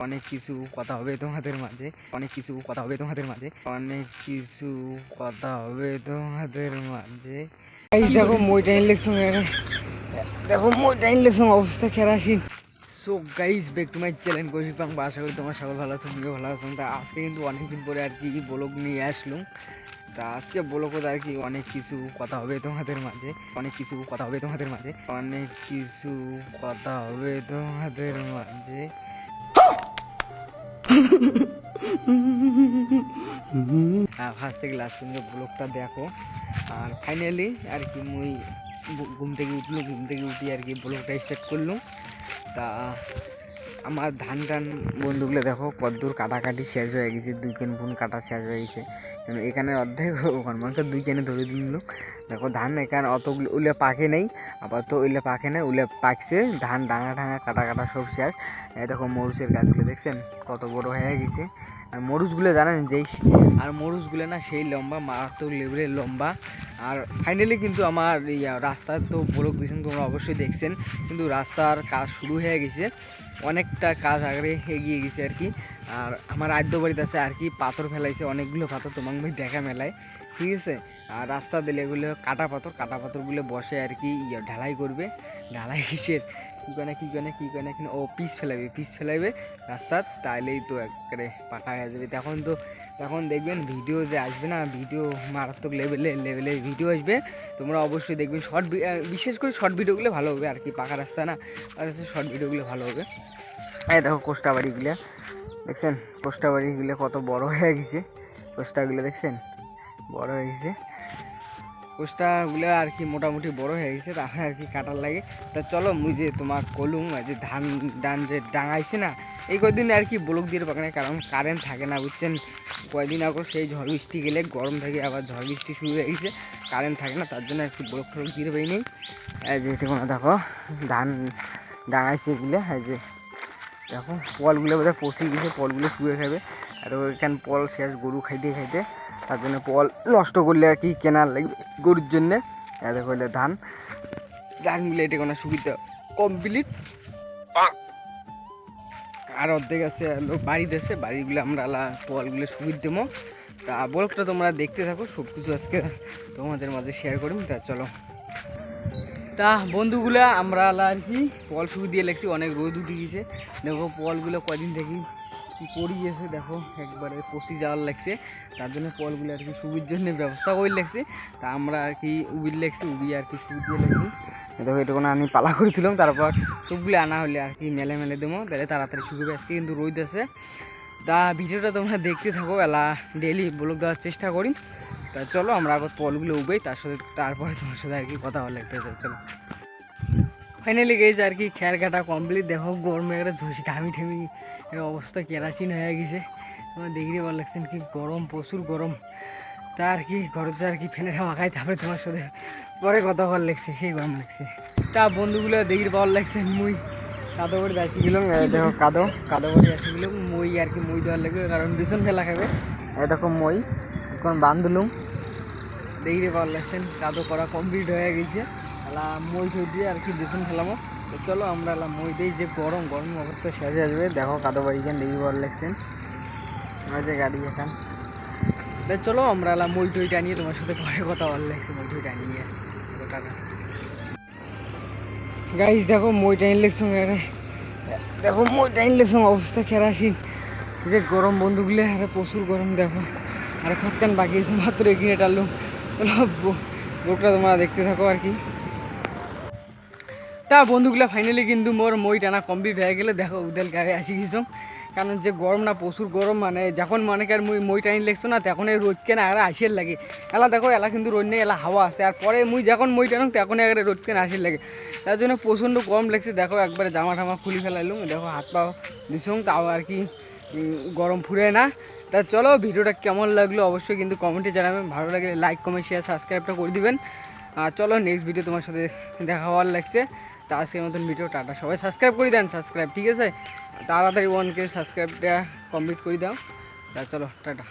অনেক কিছু কথা হবে তোমাদের মাঝে, অনেক কিছু কথা হবে তোমাদের মাঝে, অনেক কিছু কথা হবে তোমাদের মাঝে। দেখো মইটা ইলেকশন, দেখো মইটা ইলেকশন অবস্থা kerosene. So guys back to my channel Koushik Pangba. আশা করি তোমার সকল ভালো আছো, তুমিও ভালো আছো। তা আজকে কিন্তু অনেকদিন পরে আর কি ব্লগ নিয়ে আসলাম। তা আজকে ব্লগ আর কি অনেক কিছু কথা হবে তোমাদের মাঝে, অনেক কিছু কথা হবে তোমাদের মাঝে, অনেক কিছু কথা হবে তোমাদের মাঝে। ফার্স্ট থেকে লাস্ট পর্যন্ত ব্লগটা দেখো। আর ফাইনালি আর কি মুই ঘুম থেকে উঠলো, ঘুম থেকে উঠি আর কি ব্লগটা স্টার্ট করলাম। তা আমার ধান টান বন্ধুগুলো দেখো কদ্দূর কাটাকাটি শেষ হয়ে গেছে, 2 কেন বোন কাটা শেষ হয়ে গেছে। এখানে অর্ধেক ওখানে মানে 2 কেনে ধরে দিল। দেখো ধান এখানে অতগুলো উলে পাকে নেই, আবার তো উলে পাকে নেই, উলে পাকছে। ধান ডাঙা ডাঙা কাটা কাটা সব শেষ। দেখো মরুচের গাছগুলো দেখছেন কত বড় হয়ে গেছে। আর মরুচগুলো জানেন যেই, আর মরুচগুলো না সেই লম্বা, মারাত্মক লেভেলের লম্বা। আর ফাইনালি কিন্তু আমার রাস্তার তো ব্লগ দিয়েছেন তোমরা অবশ্যই দেখছেন, কিন্তু রাস্তার কাজ শুরু হয়ে গেছে, অনেকটা কাজ আগে এগিয়ে গেছে আর কি। আর আমার আদ্য বাড়িতে আছে আর কি পাথর ফেলাইছে, অনেকগুলো পাথর তোমাকে ভাই দেখা মেলায়, ঠিক আছে। আর রাস্তা দিলে এগুলো কাটা পাথরগুলো বসে আর কি ঢালাই করবে। ঢালাই কিসের কী করে কিনে ও পিচ ফেলাইবে রাস্তার, তাইলেই তো একবারে পাকা হয়ে যাবে। তখন দেখবেন ভিডিও যে আসবে না, ভিডিও মারাত্মক লেভেলের ভিডিও আসবে, তোমরা অবশ্যই দেখবেন। বিশেষ করে শর্ট ভিডিওগুলো ভালো হবে আর কি, পাকা রাস্তা না, আর শর্ট ভিডিওগুলো ভালো হবে। এই দেখো কোষ্টা বাড়িগুলো দেখছেন, কোষ্টা বাড়িগুলো কত বড় হয়ে গেছে, কোষ্টাগুলো দেখছেন বড় হয়ে গেছে, কোষ্টাগুলো আর কি মোটামুটি বড় হয়ে গেছে, তাহলে আর কি কাটার লাগে। তা চলো মুই যে তোমার কলুম যে ধান যে ডাঙাইছে না, এই কদিন আর কি ব্লক দিয়ে পাকে না, কারণ কারেন্ট থাকে না বুঝছেন। কয়েকদিন আগে সেই ঝড় বৃষ্টি গেলে গরম থেকে আবার ঝড় বৃষ্টি শুরু হয়ে গেছে, কারেন্ট থাকে না, তার জন্য একটু ব্লক দিয়ে পাই নেই। যেহেতু কোনো দেখো ধান ডাঙাইছে এগুলো, এই যে দেখো পলগুলো বোধহয় পচে গেছে, পলগুলো শুয়ে খাবে। আর ওইখানে পল শেষ গরু খাইতে, তার জন্য পল নষ্ট করলে আর কি কেনার লাগবে গরুর জন্যে। দেখো ধানগুলো এটা কোনো সুবিধা কমপ্লিট। আর অর্ধেক আছে বাড়িগুলো আমরা পলগুলো সুবিধা দেবো। তা ব্লগটা তোমরা দেখতে থাকো, সব কিছু আজকে তোমাদের মাঝে শেয়ার করি। তা চলো। তা বন্ধুগুলা আমরা আর কি পল শুরু দিয়ে লাগছি, অনেক রোদ উঠে গেছে। দেখো পলগুলো কদিন থেকে কি পড়িয়েছে, দেখো একবারে পচি যাওয়ার লাগছে, তার জন্য পলগুলো আর কি সুবির জন্য ব্যবস্থা করে লাগছে। তা আমরা আর কি উবির লাগছি, উবি আর কি শুরু দিয়ে লাগছি। দেখো এটা কোনো আনি পালা করেছিলাম, তারপর সবগুলো আনা হলে আর কি মেলে দেবো, তাহলে তাড়াতাড়ি শুকিয়ে আসছে, কিন্তু রোদ আছে। তা ভিডিওটা তোমরা দেখতে থাকো, এলা ডেইলি ব্লগ দেওয়ার চেষ্টা করি। তা চলো আমরা আবার পলগুলো উবাই, তারপরে তোমার সাথে আর কি কথা বলে লাগতেছে। চলো ফাইনালি গেছে আর কি খেয়ার কাটা কমপ্লিট। দেখো গরমে একটা ধুসি ঘামি ঠেমি অবস্থা কেরাসিন হয়ে গেছে, তোমার দেখতে ভালো লাগছেন কি গরম, প্রচুর গরম। তা আর কি ঘরেতে আর কি ফ্যানের হাওয়া খাই, তারপরে তোমার সাথে পরে কথা ভালো লাগছে, সেই গরম লাগছে। তা বন্ধুগুলো দেখতে ভালো লাগছে, মুই কাদো করে আসিছিলাম। দেখো কাদো করে আসিছিলাম মই আর কি, মই দেওয়ার লাগে, কারণ ভীষণ ফেলা খাবে। দেখো মই এখন বাঁধলুম, দেখতে ভালো লাগছেন কাদো করা কমপ্লিট হয়ে গেছে। এলা মই থই দিয়ে আর কি বেসন ফেলামো। তো চলো আমরা এলা মই দিই, যে গরম অবস্থা শেষ হয়ে যাবে। দেখো কাদো বাড়ি এখান দেখি ভালো লাগছেন, আমার যে গাড়ি এখান। চলো আমরা এলা মই টইটা নিয়ে তোমার সাথে পরে কথা ভালো লাগছে, মই টইটা নিয়ে টাটা। গাইজ দেখো মইটা ইলেকশন, দেখো মইটা ইলেকশন অবস্থা কেরাসিন, যে গরম বন্ধুগুলো, আরে প্রচুর গরম। দেখো আর কতক্ষণ বাকি আছে, মাত্র এগিয়ে টানলাম। লোকটা তোমরা দেখতে থাকো আর কি। তা বন্ধুগুলো ফাইনালি কিন্তু মোর মই টানা কমপ্লিট হয়ে গেলে, দেখো উদেল গায়ে আসি গেছ, কারণ যে গরম না প্রচুর গরম, মানে যখন মনে কর মই টানি লেগছো না, তখন এই রোদ কেনা আর আসির লাগে। এলা দেখো এলা কিন্তু রোদ নেই, এলা হাওয়া আছে। আর পরে মুই যখন মই টানো তখন একবারে রোদ কেনা আসির লাগে, তার জন্য প্রচণ্ড গরম লাগছে। দেখো একবারে জামা ঠামা খুলি ফেলাইলুম, দেখো হাত পা দিছুম, তাও আর কি গরম ফুরে না। তা চলো ভিডিওটা কেমন লাগলো অবশ্যই কিন্তু কমেন্টে জানাবেন, ভালো লাগলে লাইক কমেন্ট শেয়ার সাবস্ক্রাইবটা করে দিবেন। আর চলো নেক্সট ভিডিও তোমার সাথে দেখা হওয়ার লাগছে। তা আজকের মতন ভিডিও টাটা, সবাই সাবস্ক্রাইব করে দেন, সাবস্ক্রাইব ঠিক আছে, তাড়াতাড়ি 1K সাবস্ক্রাইবটা কমপ্লিট করে দাও। তা চলো টাটা।